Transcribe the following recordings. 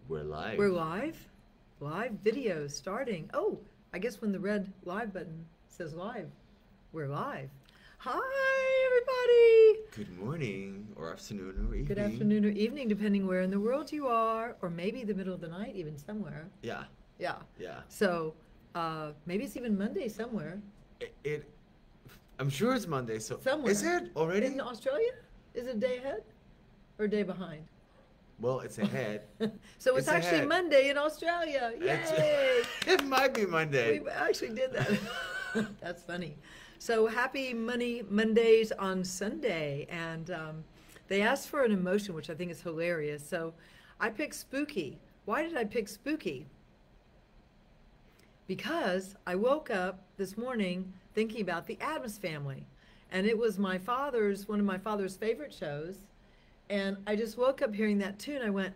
We're live. We're live. Live video starting. Oh, I guess when the red live button says live, we're live. Hi, everybody. Good morning, or afternoon, or Good evening. afternoon or evening, depending where in the world you are, or maybe the middle of the night, even somewhere. Yeah, Yeah. yeah. So maybe it's even Monday somewhere. It I'm sure it's Monday, so Somewhere. is it already? In Australia? Is it a day ahead or a day behind? Well, it's ahead. So it's actually ahead. Monday in Australia. It's, Yay! it might be Monday. We actually did that. That's funny. So happy Mondays on Sunday, and they asked for an emotion, which I think is hilarious. So I picked spooky. Why did I pick spooky? Because I woke up this morning thinking about the Addams Family, and it was one of my father's favorite shows. And I just woke up hearing that tune. I went,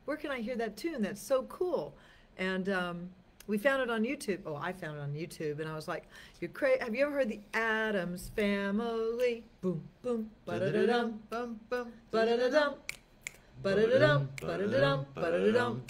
where can I hear that tune? That's so cool. And we found it on YouTube. Oh, I found it on YouTube. And I was like, "You're crazy. Have you ever heard the Addams Family? Boom, boom, ba-da-da-dum, Bum, bum, ba-da-da-dum, ba-da-da-dum, ba-da-da-dum, ba-da-da-dum.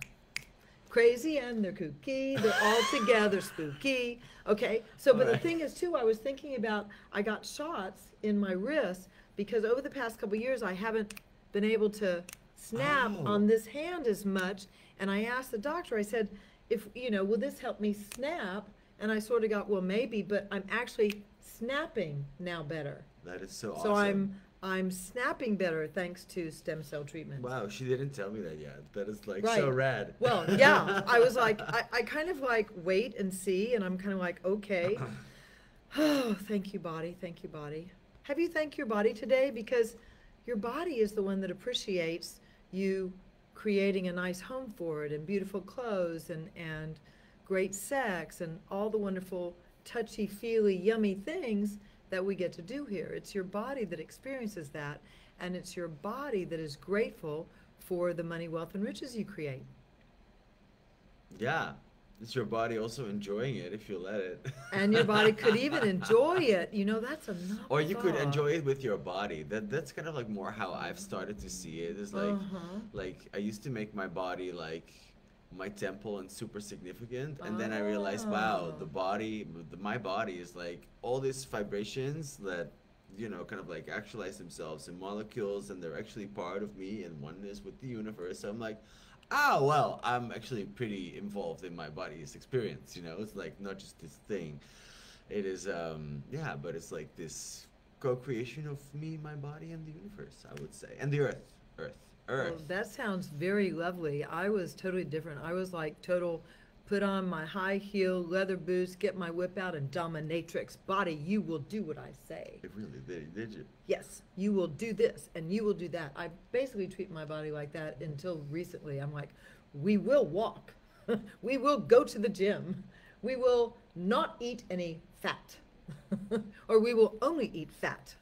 Crazy and they're kooky. They're all together spooky. Okay, so but the Alright. thing is too, I was thinking about I got shots in my wrist because over the past couple years I haven't been able to snap Oh. on this hand as much. And I asked the doctor, I said, if will this help me snap? And I sort of got, well, maybe, but I'm actually snapping now better. That is so So awesome. I'm snapping better thanks to stem cell treatment. Wow, she didn't tell me that yet. That is like Right. so rad. Well, yeah, I was like, I kind of like wait and see, and I'm kind of like, okay. Oh, thank you, body. Thank you, body. Have you thanked your body today? Because your body is the one that appreciates you creating a nice home for it, and beautiful clothes, and great sex, and all the wonderful touchy-feely, yummy things that we get to do here. It's your body that experiences that, and it's your body that is grateful for the money, wealth, and riches you create. Yeah, it's your body also enjoying it if you let it. And your body could even enjoy it. That's a novel Or you could thought. enjoy it with your body. That's kind of like more how I've started to see it. Is like Uh-huh. like I used to make my body like my temple and super significant, and then I realized, wow, my body is like all these vibrations that kind of like actualize themselves in molecules, and they're actually part of me and oneness with the universe. So I'm like, well, I'm actually pretty involved in my body's experience. It's like not just this thing. It is, yeah, but it's like this co-creation of me, my body, and the universe, I would say, and the earth, Well, that sounds very lovely. I was totally different. I was like total put on my high heel leather boots, get my whip out, and dominatrix body. You will do what I say. It really did you? Yes, you will do this and you will do that. I basically treat my body like that until recently. I'm like, we will walk. We will go to the gym. We will not eat any fat. Or we will only eat fat.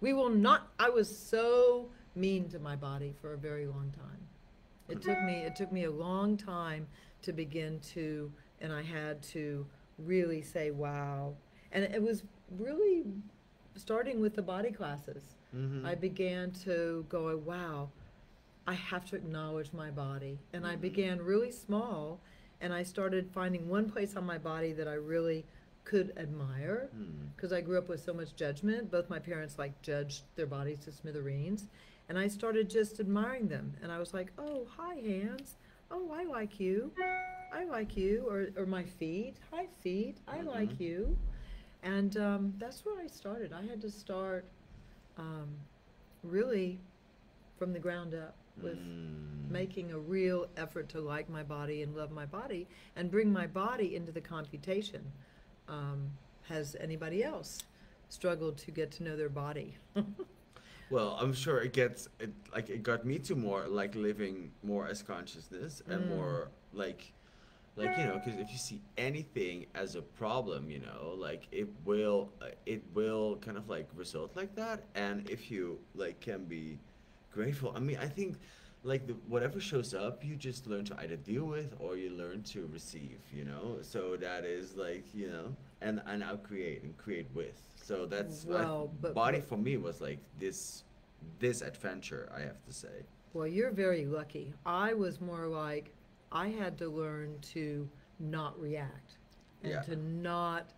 We will not. I was so mean to my body for a very long time. It took me a long time to begin to, and I had to really say, wow. And it was really starting with the body classes. Mm-hmm. I began to go, wow, I have to acknowledge my body. And I Mhm. began really small, and I started finding one place on my body that I really could admire, Hmm. because I grew up with so much judgment. Both my parents judged their bodies to smithereens, and I started just admiring them. And I was like, oh, hi, hands. Oh, I like you. I like you. Or my feet. Hi, feet. I like Mhm. you. And that's where I started. I had to start um, really from the ground up with making a real effort to like my body and love my body and bring my body into the computation. Has anybody else struggled to get to know their body? Well, I'm sure it got me to more like living more as consciousness and more because if you see anything as a problem, like it will kind of like result like that. And if you like can be grateful, I mean, I think like whatever shows up, you just learn to either deal with or you learn to receive. So that is and now create with. So that's Well, but body for me was like this adventure, I have to say. Well, you're very lucky. I was more like, I had to learn to not react and Yeah. to not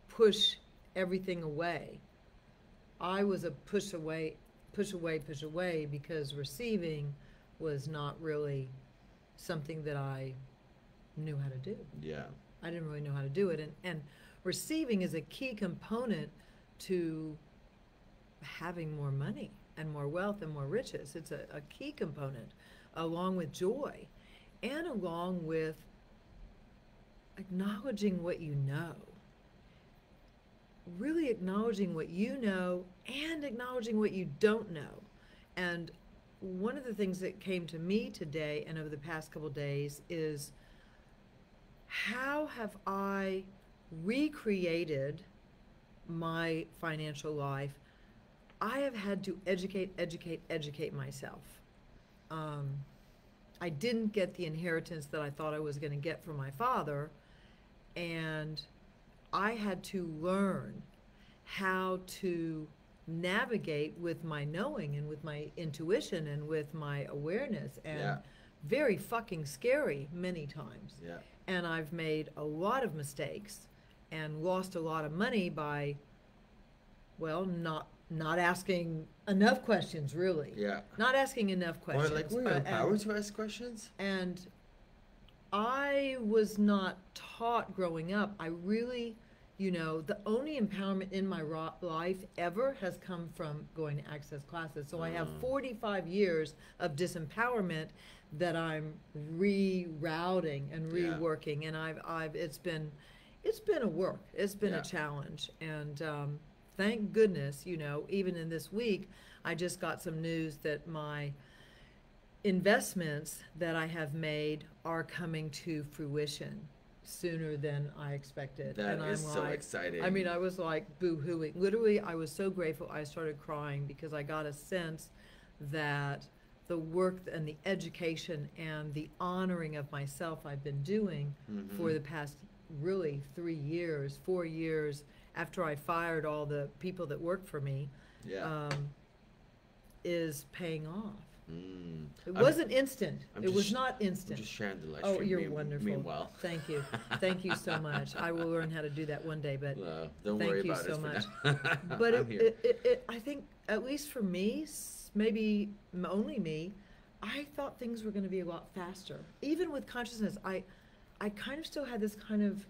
push everything away. I was a push away, push away, push away because receiving was not really something that I knew how to do. Yeah. I didn't really know how to do it. And receiving is a key component to having more money and more wealth and more riches. It's a key component, along with joy and along with acknowledging what you know. Really acknowledging what you know and acknowledging what you don't know. And one of the things that came to me today and over the past couple days is, how have I recreated my financial life? I have had to educate myself. I didn't get the inheritance that I thought I was going to get from my father, and I had to learn how to navigate with my knowing and with my intuition and with my awareness, and Yeah. very fucking scary many times. Yeah. And I've made a lot of mistakes and lost a lot of money by, well, not asking enough questions, really. Yeah. Not asking enough Or questions. like, were you empowered to ask questions? And I was not taught growing up. I really, the only empowerment in my life ever has come from going to access classes. So I have 45 years of disempowerment that I'm rerouting and Yeah. reworking. And it's been a work. It's been Yeah. a challenge. And thank goodness, even in this week, I just got some news that my investments that I have made are coming to fruition sooner than I expected. That And is I'm so like, exciting. I mean, I was like boo-hooing. Literally, I was so grateful. I started crying because I got a sense that the work and the education and the honoring of myself I've been doing for the past really 3 years, 4 years after I fired all the people that worked for me, Yeah. is paying off. Mm. It I'm- wasn't instant. I'm It just was sh- not I'm instant. just sharing the live Oh, stream. you're wonderful. Meanwhile. Thank you. Thank you so much. I will learn how to do that one day, but Don't thank worry you about so it for much. now. but I'm here. it I think, at least for me, maybe only me, I thought things were going to be a lot faster. Even with consciousness, I kind of still had this kind of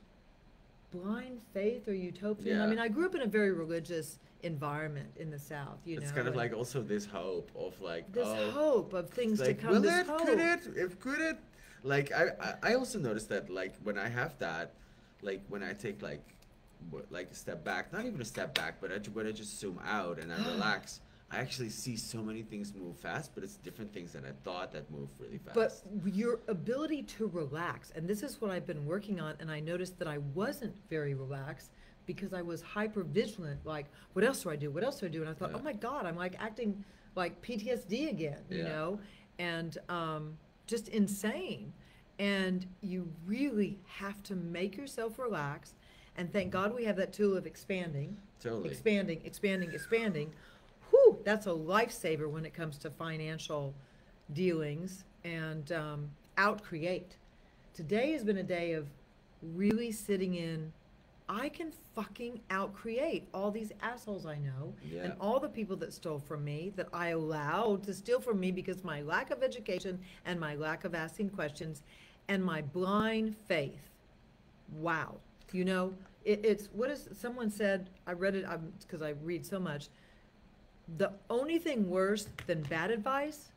blind faith or utopian. I Yeah. mean, I grew up in a very religious environment in the South, It's kind of and like also this hope of like, this oh, hope of things like, to come. will This it? hope. Could it? If could it? Like I also noticed that like when I have that, like when I take like a step back, not even a step back, but when I just zoom out and I relax, I actually see so many things move fast, but it's different things than I thought that move really fast. But your ability to relax, and this is what I've been working on, and I noticed that I wasn't very relaxed because I was hyper vigilant, like, what else do I do? What else do I do? And I thought, Yeah. oh my God, I'm like acting like PTSD again, Yeah. and just insane. And you really have to make yourself relax. And thank God we have that tool of expanding. Totally. Expanding. Whew, that's a lifesaver when it comes to financial dealings and out-create. Today has been a day of really sitting in, I can fucking out-create all these assholes I know Yeah. and all the people that stole from me, that I allowed to steal from me because my lack of education and my lack of asking questions and my blind faith. Wow. It's, what is, someone said, I read it because I read so much, the only thing worse than bad advice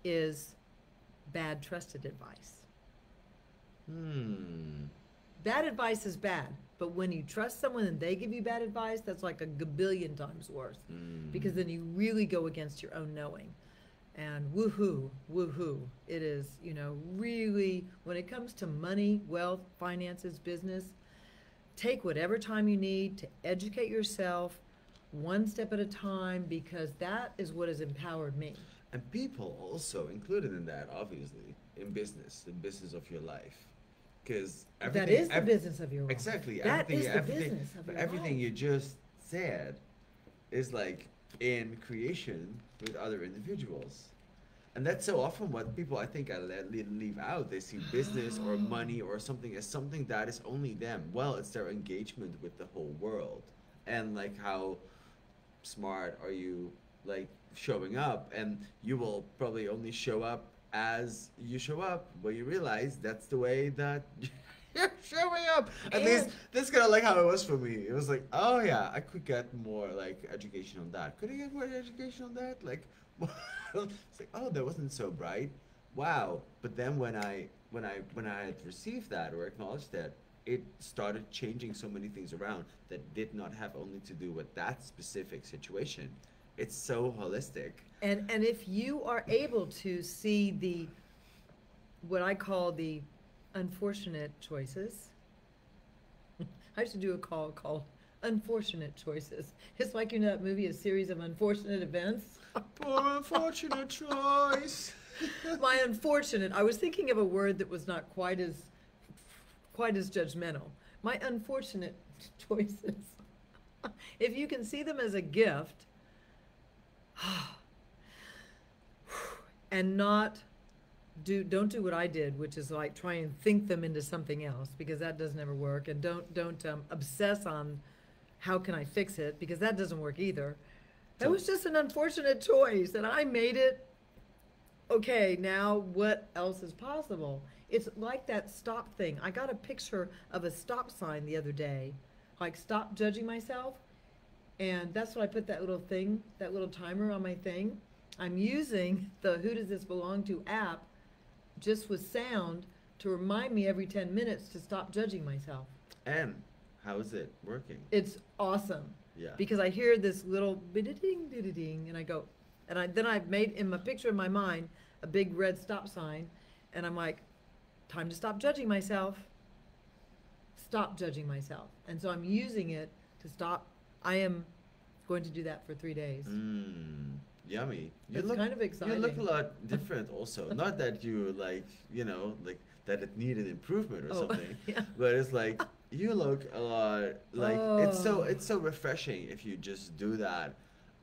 is bad trusted advice. Bad advice is bad, but when you trust someone and they give you bad advice, that's like a gabillion times worse, because then you really go against your own knowing. And woohoo, it is, really, when it comes to money, wealth, finances, business, take whatever time you need to educate yourself one step at a time, because that is what has empowered me. And people also included in that, obviously, in business, the business of your life. Because That is the business of your life. Exactly. That is the everything, business of but your everything life. you just said is like in creation with other individuals. And that's so often what people, I think, leave out. They see business or money or something as something that is only them. Well, it's their engagement with the whole world. And like, how smart are you, like, showing up? And you will probably only show up as you show up, but you realize that's the way that you're showing up. At least that's kind of like how it was for me. It was like, oh yeah, I could get more like education on that. Could I get more education on that? Like, it's like, oh, that wasn't so bright. Wow. But then when I had received that or acknowledged that, it started changing so many things around that did not have only to do with that specific situation. It's so holistic. And if you are able to see the, what I call the unfortunate choices, I used to do a call called Unfortunate Choices. It's like, you know, that movie, A Series of Unfortunate Events. Poor unfortunate choice. My unfortunate, I was thinking of a word that was not quite as judgmental. My unfortunate choices. If you can see them as a gift, and don't do what I did, which is like try and think them into something else, because that doesn't ever work. And don't obsess on how can I fix it, because that doesn't work either. That was just an unfortunate choice, and I made it. Okay, now what else is possible? It's like that stop thing. I got a picture of a stop sign the other day, like stop judging myself. And that's what I put that little thing, that little timer on my thing. I'm using the Who Does This Belong To app just with sound to remind me every 10 minutes to stop judging myself. And how is it working? It's awesome. Yeah. Because I hear this little bididing, dididing, and I go, and then I've made in my picture in my mind a big red stop sign, and I'm like, time to stop judging myself. Stop judging myself. And so I'm using it to stop. I am going to do that for 3 days. Yummy. It's kind of exciting. You look a lot different also. Not that you like, you know, like that it needed improvement or something. Yeah. But it's like you look a lot like it's so refreshing if you just do that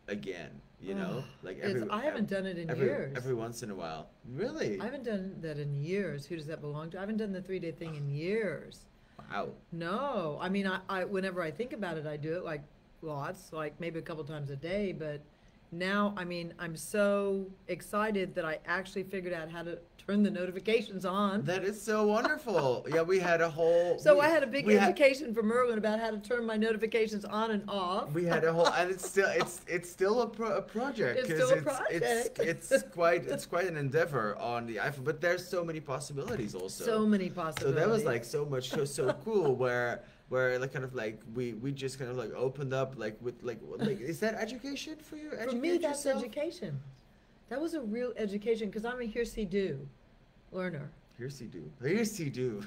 again, you know? Like I haven't done it in years. Every once in a while. Really? I haven't done that in years. Who does that belong to? I haven't done the 3-day thing in years. Wow. No. I mean, I whenever I think about it, I do it like lots, like maybe a couple times a day, but now, I mean, I'm so excited that I actually figured out how to turn the notifications on. That is so wonderful. Yeah, we had a whole... So I had a big education from Merwin about how to turn my notifications on and off. We had a whole... And it's still a project. It's still a project. It's quite an endeavor on the iPhone, but there's so many possibilities also. So many possibilities. So that was like so cool where like kind of like we just kind of like opened up like with like is that education for you? For me, that's education. That was a real education, because I'm a hearsay-do learner. Hearsay-do. Hearsay-do.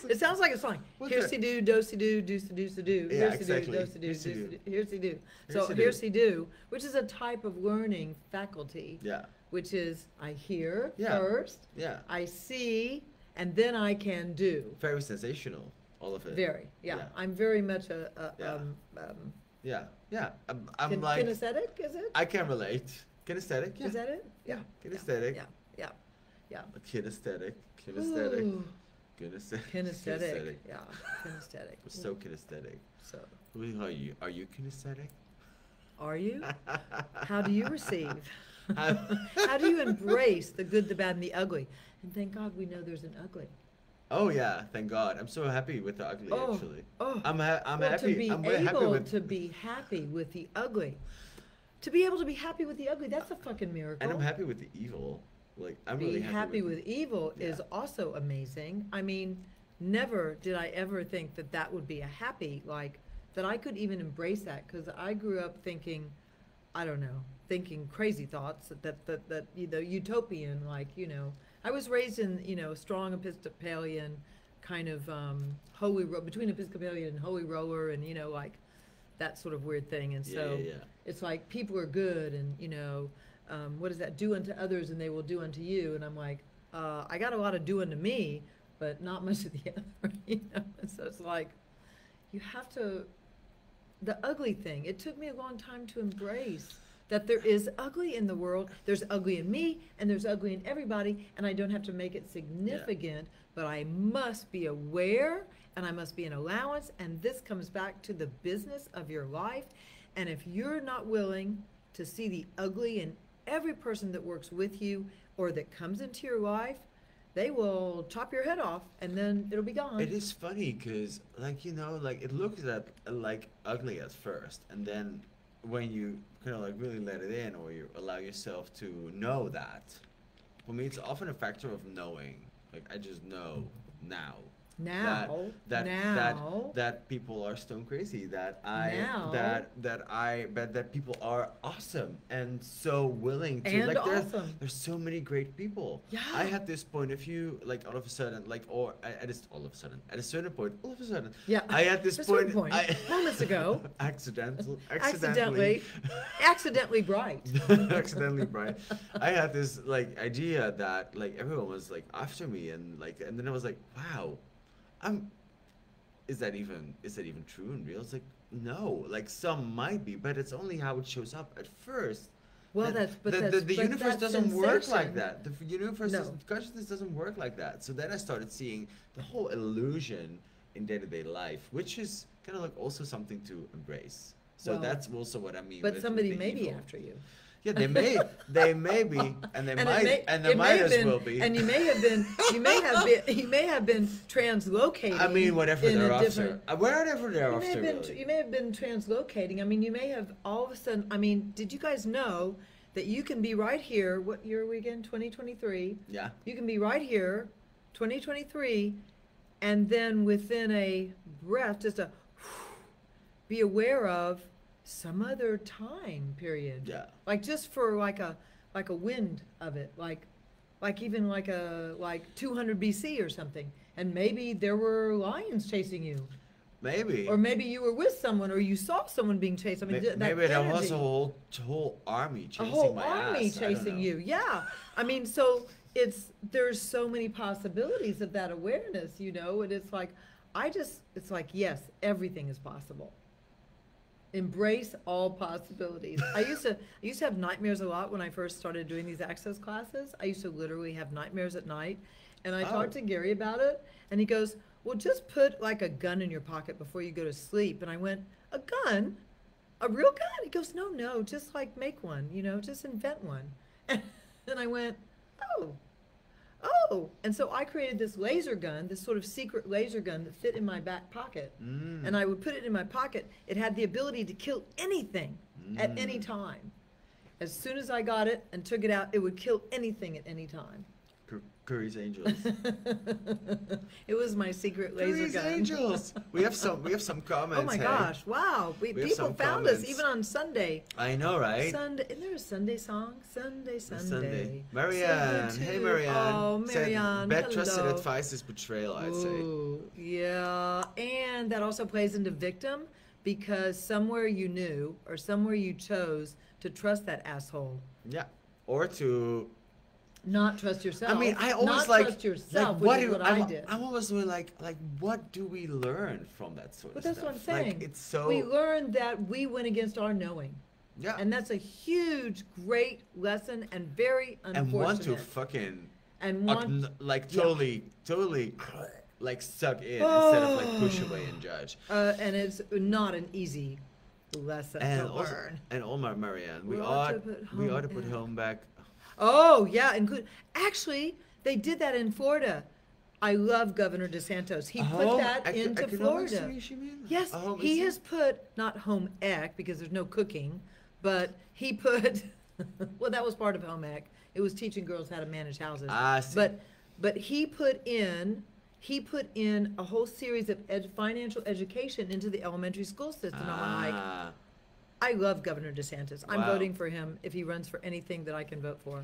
It sounds like a song. Hearsay-do, do-si-do, do-si-do-si-do. Yeah, exactly. Do-si-do, hearsay-do. So hearsay-do, which is a type of learning faculty. Yeah. Which is I hear first. Yeah. I see, and then I can do. Very sensational. All of it. Very, yeah. I'm very much I'm like kinesthetic, is it? I can relate. Kinesthetic, yeah. Is that it? Yeah. Kinesthetic. Yeah. Kinesthetic. Ooh. Kinesthetic. Kinesthetic. Yeah. Kinesthetic. We're so kinesthetic. So. Are you kinesthetic? Are you? How do you receive? How do you embrace the good, the bad, and the ugly? And thank God we know there's an ugly. Oh yeah, thank God. I'm so happy with the ugly actually. I'm happy. To be able to be happy with the ugly. To be able to be happy with the ugly, that's a fucking miracle. And I'm happy with the evil. Like I'm really happy with it. evil is also amazing. I mean, never did I ever think that would be a happy, like that I could even embrace that, because I grew up thinking, I don't know, thinking crazy thoughts that you know, utopian, like, you know, I was raised in, you know, strong Episcopalian kind of between Episcopalian and holy roller, and, you know, like that sort of weird thing. And so it's like people are good, and, you know, what is that? Do unto others and they will do unto you. And I'm like, I got a lot of do unto me, but not much of the other, you know? And so it's like, you have to, the ugly thing, it took me a long time to embrace. that there is ugly in the world. There's ugly in me, and there's ugly in everybody, and I don't have to make it significant, but I must be aware, and I must be an allowance, and this comes back to the business of your life. And if you're not willing to see the ugly in every person that works with you or that comes into your life, they will chop your head off, and then it'll be gone. It is funny because, like, like it looks at like ugly at first, and then when you kind of like really let it in, or you allow yourself to know that. For me, it's often a factor of knowing. Like, I just know now. That people are stone crazy. That people are awesome and so willing to. And like, awesome. There's so many great people. Yeah. I had this point. If you like, all of a sudden, like, or at this, all of a sudden, at a certain point, all of a sudden, Yeah. I had this point. Moments ago. Accidentally bright. Accidentally bright. I had this like idea that like everyone was like after me, and then I was like, wow. Is that even true and real? It's like, no, like some might be, but it's only how it shows up at first. Well, the universe doesn't work like sensation. that. The universe No. consciousness doesn't work like that. So then I started seeing the whole illusion in day-to-day life, which is kind of like also something to embrace. So Well, that's also what I mean. But with somebody the may be evil. after you. Yeah, they may be, and they might as well be. And you may have been translocating. I mean, whatever in they're a after. different. Wherever they're You may after. have been Really. you may have been translocating. I mean, you may have all of a sudden. I mean, did you guys know that you can be right here? What year are we again? 2023. Yeah. You can be right here, 2023, and then within a breath, just be aware of some other time period. Yeah. Like just for like a wind of it, like even like 200 BC or something, and maybe there were lions chasing you, Maybe. or maybe you were with someone, or you saw someone being chased. I mean, that Maybe there was energy. a whole army chasing A whole my army ass. I don't chasing know. you. Yeah. I mean, so there's so many possibilities of that awareness, and it's like, it's like, yes, everything is possible. Embrace all possibilities. I used to have nightmares a lot when I first started doing these access classes. I used to literally have nightmares at night, and I talked to Gary about it, and he goes, well, just put like a gun in your pocket before you go to sleep. And I went, a gun? A real gun? He goes, no, just like make one, just invent one. And I went, oh. And so I created this laser gun, this sort of secret laser gun that fit in my back pocket. And I would put it in my pocket. It had the ability to kill anything at any time. As soon as I got it and took it out, it would kill anything at any time. Curry's Angels. It was my secret laser Curry's gun. Angels. We have some comments. Oh my hey. gosh! Wow, We have people some found us comments. even on Sunday. I know, right? Sunday, isn't there a Sunday song? Sunday. Marianne. Sunday Hey, too. Marianne. Oh, Said, Marianne. bad trusted hello. advice is betrayal, I'd say. Ooh, yeah, and that also plays into victim, because somewhere you knew or somewhere you chose to trust that asshole. Yeah. Or to. Not trust yourself. I mean, I always not trust yourself, which is what I did. I'm always doing like, what do we learn from that sort But of that's stuff? what I'm saying. Like, it's so. We learned that we went against our knowing. Yeah. And that's a huge, great lesson, and very unfortunate. And want to fucking. And want- like yeah. totally like suck in instead of like push away and judge. And it's not an easy lesson to learn. And Omar, Marianne, we We ought ought to put put home home back. Oh, yeah, actually, they did that in Florida. I love Governor DeSantis. He put that into Florida. Yes, he has put, not home ec, because there's no cooking, but he put, well, that was part of home ec. It was teaching girls how to manage houses. I see. But he put in a whole series of financial education into the elementary school system. I'm like, I love Governor DeSantis. I'm Wow. voting for him if he runs for anything that I can vote for.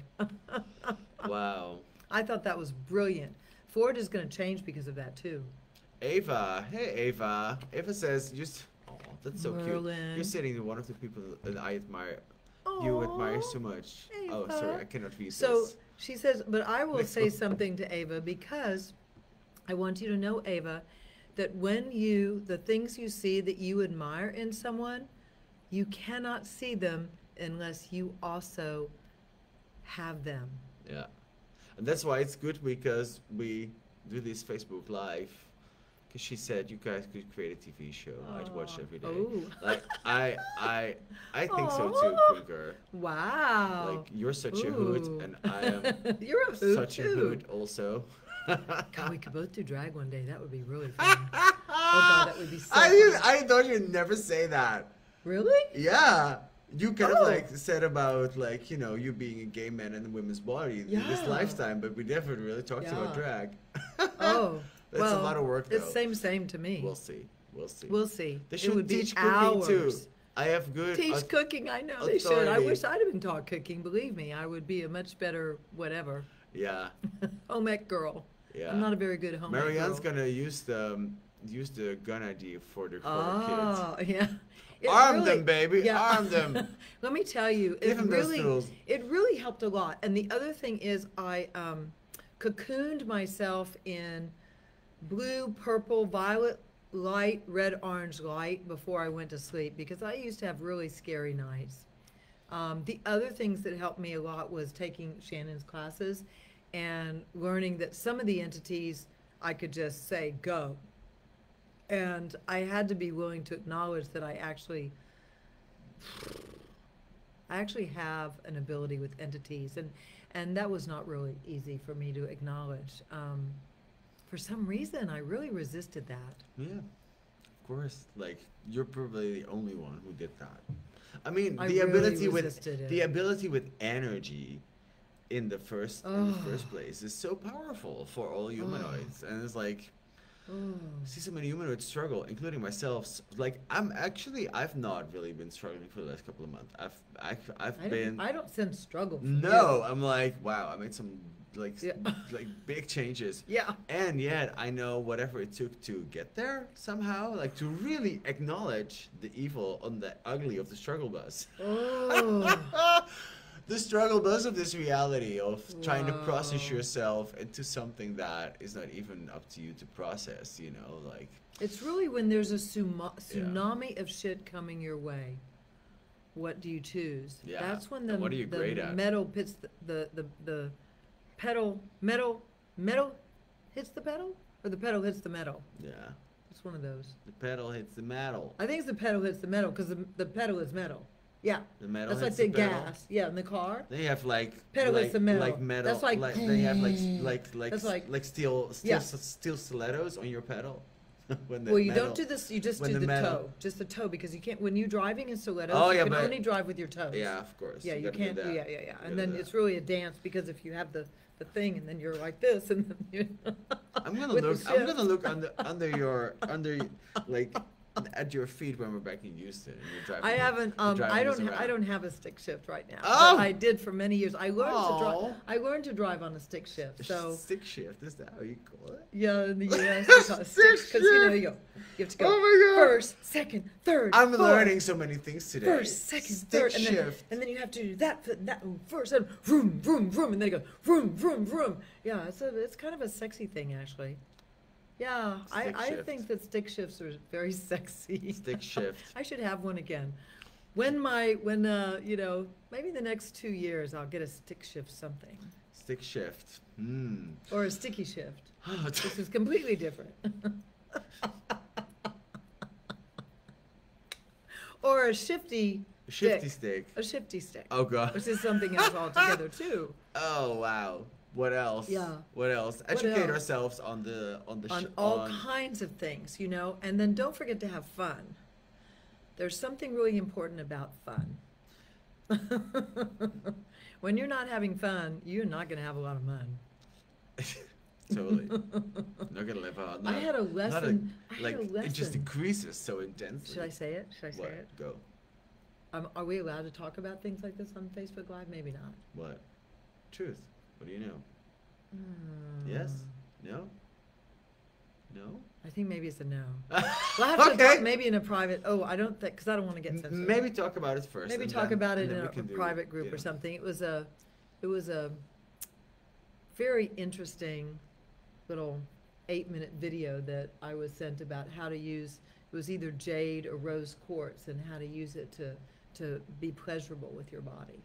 Wow. I thought that was brilliant. Ford is going to change because of that too. Ava, hey Ava. Ava says, that's so Merlin. cute. You're sitting with one of the people that I admire. You admire so much. Oh, Ava. sorry, I cannot read So this. she says, but I will Let's say go. something to Ava, because I want you to know, Ava, that when the things you see that you admire in someone, you cannot see them unless you also have them. Yeah. And that's why it's good because we do this Facebook Live. Because she said you guys could create a TV show. I'd watch every day. Oh. Like I think so too, Kruger. Wow. Like you're such a hoot, Ooh. and I am You're a hoot such a too. hoot also. God, we could both do drag one day. That would be really fun. Oh God, that would be so fun. I thought you'd never say that. Really? Yeah. You kind Oh. of like said about like, you know, you being a gay man in a women's body in this Yeah. lifetime, but we never really talked about Yeah. drag. Oh. That's well, a lot of work though. It's same to me. We'll see. We'll see. We'll see. They It should would be teach cooking hours. too. I have good Teach cooking, I know they should. I authority. wish I'd have been taught cooking. Believe me, I would be a much better whatever Yeah. home ec girl. Yeah. I'm not a very good home ec girl. Marianne's gonna use the gun idea for the kids. Oh, yeah. It Arm them, baby. yeah. Arm them. Let me tell you, Give them those really, tools. it really helped a lot. And the other thing is, I cocooned myself in blue, purple, violet light, red, orange light before I went to sleep because I used to have really scary nights. The other things that helped me a lot was taking Shannon's classes and learning that some of the entities I could just say, go. And I had to be willing to acknowledge that I actually have an ability with entities, and that was not really easy for me to acknowledge. For some reason, I really resisted that. Yeah. Of course. Like you're probably the only one who did that. I mean, I the really ability with resisted it. the ability with energy in the first place is so powerful for all humanoids, and it's like Oh. I see so many humanoids struggle, including myself. Like I've not really been struggling for the last couple of months. I don't sense struggle. From No, I'm like, wow, I made some Yeah. like big changes. Yeah. And yet I know whatever it took to get there somehow, like to really acknowledge the evil on the ugly of the struggle bus. Oh. The struggle bus of this reality of trying to process Wow. yourself into something that is not even up to you to process, you know, like It's really when there's a tsunami of shit coming your way. What do you choose? Yeah. That's when And what are you great the at? metal hits the pedal. Metal hits the pedal, or the pedal hits the metal. yeah. It's one of those. The pedal hits the metal. I think it's the pedal hits the metal because the pedal is metal. Yeah. The metal That's like hits the the pedal. gas. Yeah, in the car. They have like Pedal like, hits the metal. like metal. That's like they have like That's like- steel Yeah. steel stilettos on your pedal. When the Well, you metal- don't do this. You just when do the metal- toe, just the toe, because you can't. When you're driving in stilettos, Oh, you yeah, can but- only drive with your toes. Yeah, of course. Yeah, you gotta do can't. that. Yeah. You And gotta then do it's that. really a dance because if you have the thing and then you're like this and then you. I'm gonna with the look. I'm shift. gonna look under like at your feet when we're back in Houston and you're driving. I haven't. you're driving I us don't. I around. don't have a stick shift right now. Oh! But I did for many years. I learned to Aw. drive. I learned to drive on a stick shift. So Stick shift, is that how you call it? yeah, in the U.S. we call it stick Stick because you know shift. you have to go Oh my God. first, second, third. I'm fourth. learning so many things today. First, second, Stick third, shift. and then you have to do that first, and vroom, vroom, vroom, and then you go vroom, vroom, vroom. Yeah, it's kind of a sexy thing actually. Yeah, Stick I shift. think that stick shifts are very sexy. Stick shift. I should have one again. When you know, maybe the next 2 years I'll get a stick shift something Stick shift. Hmm. or a sticky shift. This is completely different. Or a shifty Shifty stick. A shifty stick. Oh god. Which is something else altogether too. Oh wow. What else? Yeah. What else? What Educate else? ourselves on the On all kinds of things, you know, and then don't forget to have fun. There's something really important about fun. When you're not having fun, you're not going to have a lot of money. Totally. Not gonna live out. I had a lesson. It just decreases so intensely. Should I say it? Should I say What? it? Go. Are we allowed to talk about things like this on Facebook Live? Maybe not. What? Truth. What do you know? Hmm. Yes? No? No? I think maybe it's a no. We'll have to Okay. talk maybe in a private. Oh, I don't think because I don't want to get censored. Maybe talk about it first. Maybe and talk then- about it and in then a we can do private group or yeah. something. It was a very interesting little 8-minute video that I was sent about how to use. It was either jade or rose quartz and how to use it to to be pleasurable with your body.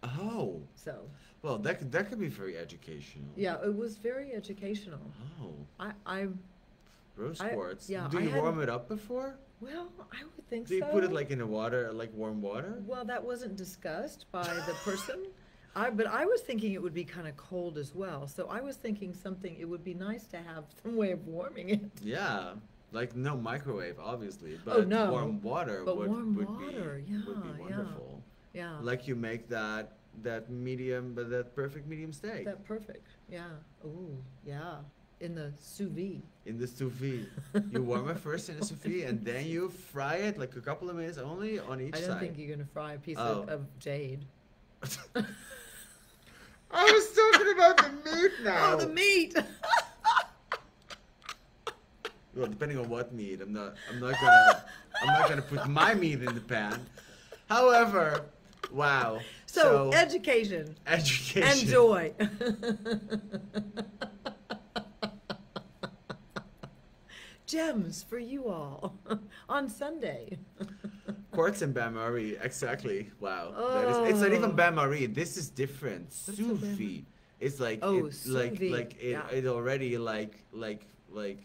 Oh, So, well, that could be very educational. yeah, it was very educational. Oh, I rose I- quartz. yeah, Do I you warm hadn't- it up before? well, I would think Do you so. put it like in a water, like warm water? Well, that wasn't discussed by the person. But I was thinking it would be kind of cold as well. So I was thinking something, it would be nice to have some way of warming it. Yeah, like no microwave, obviously, but Oh, no. warm water But warm would water, be would be yeah, yeah. wonderful. Yeah. Like you make that medium, but that perfect medium steak That perfect. Yeah. Ooh, yeah. In the sous vide. in the sous vide. You warm it first in the sous vide, and then you fry it like a couple of minutes only on each I side. don't think you're gonna fry a piece Oh. of jade. I was talking about the meat now. Oh, the meat. Well, depending on what meat, I'm not gonna put my meat in the pan. However, wow. So, education education and joy. Gems for you all on Sunday. Quartz and bain marie, exactly. Wow. It's not even Oh. bain marie. This is different. What's a Sous bain vide. It's like Oh, it, sous like vide, like it, yeah. it already like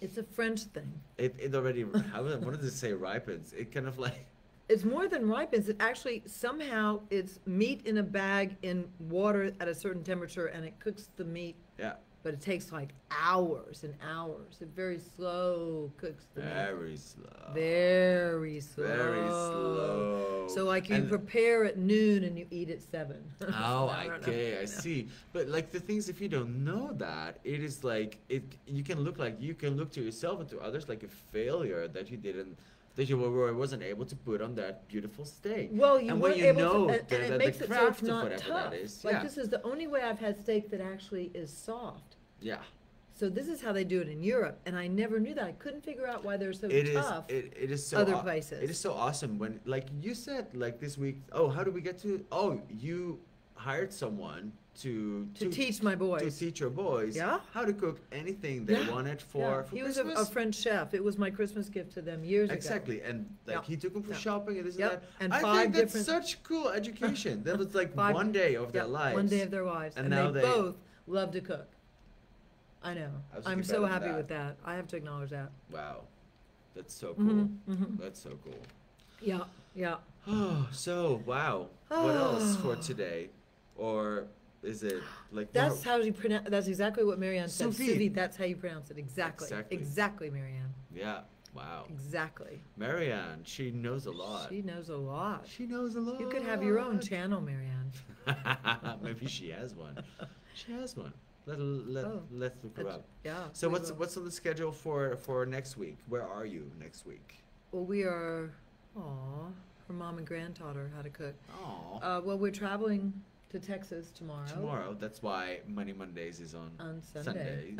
It's a French thing. it already how what does it say ripens? It kind of like It's more than ripens. It actually somehow it's meat in a bag in water at a certain temperature, and it cooks the meat. yeah, But it takes like hours and hours. It very slow cooks the meat. very slow. Very slow. Very slow. So like you And- prepare at noon and you eat at 7. Oh, I don't know. okay, I see. But like the things, if you don't know that, it is like it. You can look to yourself and to others like a failure that you wasn't able to put on that beautiful steak. Well, you and when weren't you able know to, and the, it the makes it so craft it's of not whatever tough. that is, Like yeah, this is the only way I've had steak that actually is soft. yeah. So this is how they do it in Europe, and I never knew that. I couldn't figure out why they're so It is. tough. It is so. other places. It is so awesome when, like you said, like this week. Oh, how did we get to? Oh, you hired someone to teach my boys. to teach your boys Yeah. how to cook anything they Yeah. wanted Yeah. for He was Christmas. a French chef. It was my Christmas gift to them years ago. Exactly, and like Yeah. he took them for Yeah. shopping and this Yep. and that. And I 5 think that's different- such cool education. That was like Five- one day of their Yep, lives. One day of their lives. And And, now they they- both love to cook. I know. I was I'm thinking so better happy than with that. I have to acknowledge that. Wow, that's so cool. Mhm. That's so cool. Yeah, yeah. Oh, so wow. What else for today? Or is it like That's how you pronounce. That's exactly what Marianne said. Sous vide. Sous vide. That's how you pronounce it. Exactly. Exactly. Exactly, Marianne. Yeah. Wow. Exactly. Marianne, she knows a lot. She knows a lot. She knows a lot. You could have your own channel, Marianne. Maybe she has one. She has one. Let's look her That's- up. Yeah. So we what's will. what's on the schedule for next week? Where are you next week? Well, we are. Aw, her mom and grand taught her how to cook. Oh, Well, we're traveling to Texas tomorrow. tomorrow. That's why Money Mondays is on On Sunday.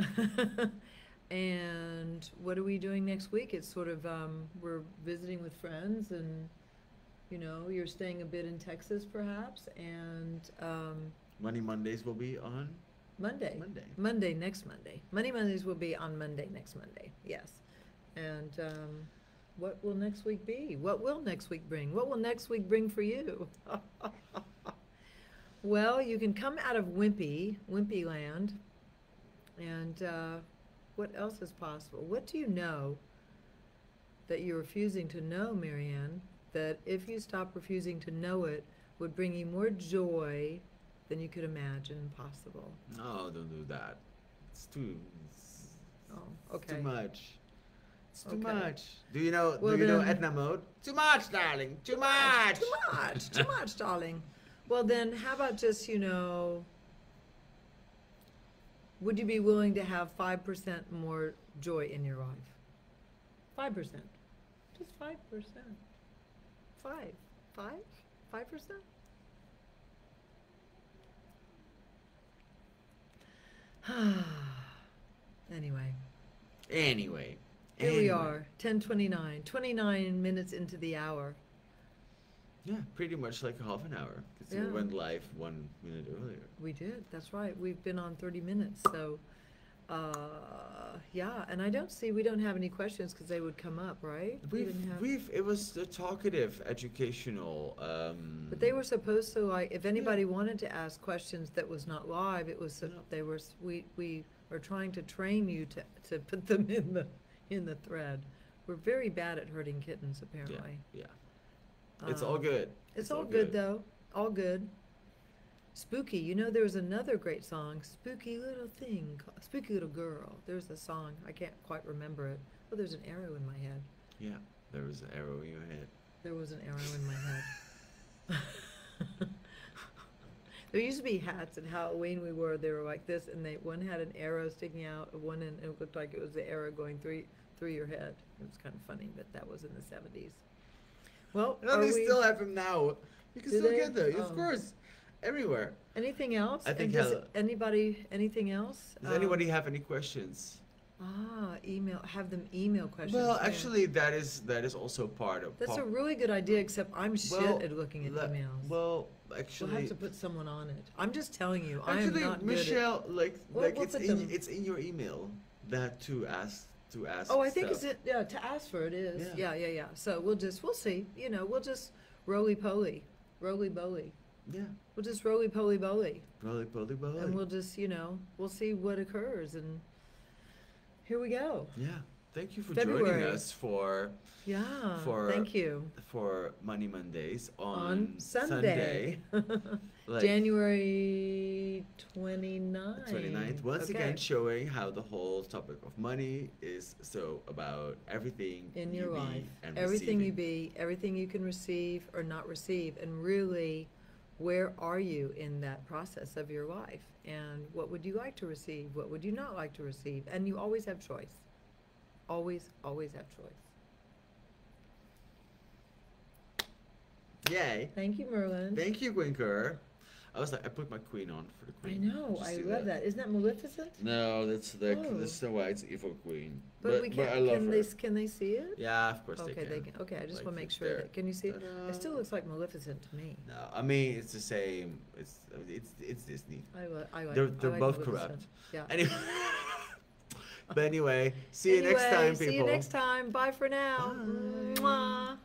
And what are we doing next week? It's sort of we're visiting with friends, and you're staying a bit in Texas, perhaps, and Money Mondays will be on Monday. Monday. Next Monday. Money Mondays will be on Monday, next Monday. Yes. And what will next week be? What will next week bring? What will next week bring for you? Well, you can come out of Wimpy Land, and what else is possible? What do you know that you're refusing to know, Marianne, that if you stop refusing to know it, would bring you more joy than you could imagine possible? No, don't do that. It's too. Oh, It's too okay. much. It's too Okay. much. Do you know? Well, do you know then- Edna mode? Too much, darling. Too much. Too much, darling. Well, then, how about just, would you be willing to have 5% more joy in your life? 5%. Just 5%. 5%? Anyway, Anyway. here we are, 10:29, 29 minutes into the hour. Yeah, pretty much like a half an hour. Because Yeah. we went live 1 minute earlier. We did, that's right. We've been on 30 minutes, so Yeah, and we don't have any questions because they would come up, right? We didn't have. It was the talkative, educational, But they were supposed to, like, if anybody wanted to ask questions that was not live, it was, we are trying to train you to put them in the thread. We're very bad at hurting kittens, apparently. Yeah. It's all good. It's all good, though. All good. Spooky. You know, there was another great song, Spooky Little Thing, Spooky Little Girl. There's a song. I can't quite remember it. Oh, there's an arrow in my head. Yeah, there was an arrow in your head. There was an arrow in my head. There used to be hats at Halloween we wore. They were like this, and one had an arrow sticking out of one end, and it looked like it was the arrow going through your head. It was kind of funny, but that was in the 70s. Well, no, they still have them now. You can still get them, of course, everywhere. Anything else? I think. Anything else? Does anybody have any questions? Email. Have them email questions. Well, actually, that is also part of. That's a really good idea. Except I'm shit at looking at emails. Well, actually, we'll have to put someone on it. I'm just telling you. Actually, I am not Michelle, good at, it's in your email that to ask. Oh, I think to ask for it is. Yeah. So we'll see. We'll just roly boly. Yeah. We'll just roly poly. Roly poly. And we'll just, we'll see what occurs, and here we go. Yeah. Thank you for February. joining us thank you. For Money Mondays on Sunday. January 29th. 29th. Once again, showing how the whole topic of money is so about everything in your life. And everything receiving. you be, everything you can receive or not receive, and really, where are you in that process of your life? And what would you like to receive? What would you not like to receive? And you always have choice. Always have choice. Yay. Thank you, Merlin. Thank you, Gwinker. I put my queen on for the queen. I know. I love that. Isn't that Maleficent? No, that's Snow White's evil queen. But I love her. Can they see it? Yeah, of course they can. Okay, I just want to make sure there. that. Can you see it? Ta-da. It still looks like Maleficent to me. No, I mean it's the same. It's Disney. I like. They're like both Maleficent. corrupt. Yeah. Anyway. But anyway, see you next time, people. See you next time. Bye for now. Bye. Mwah.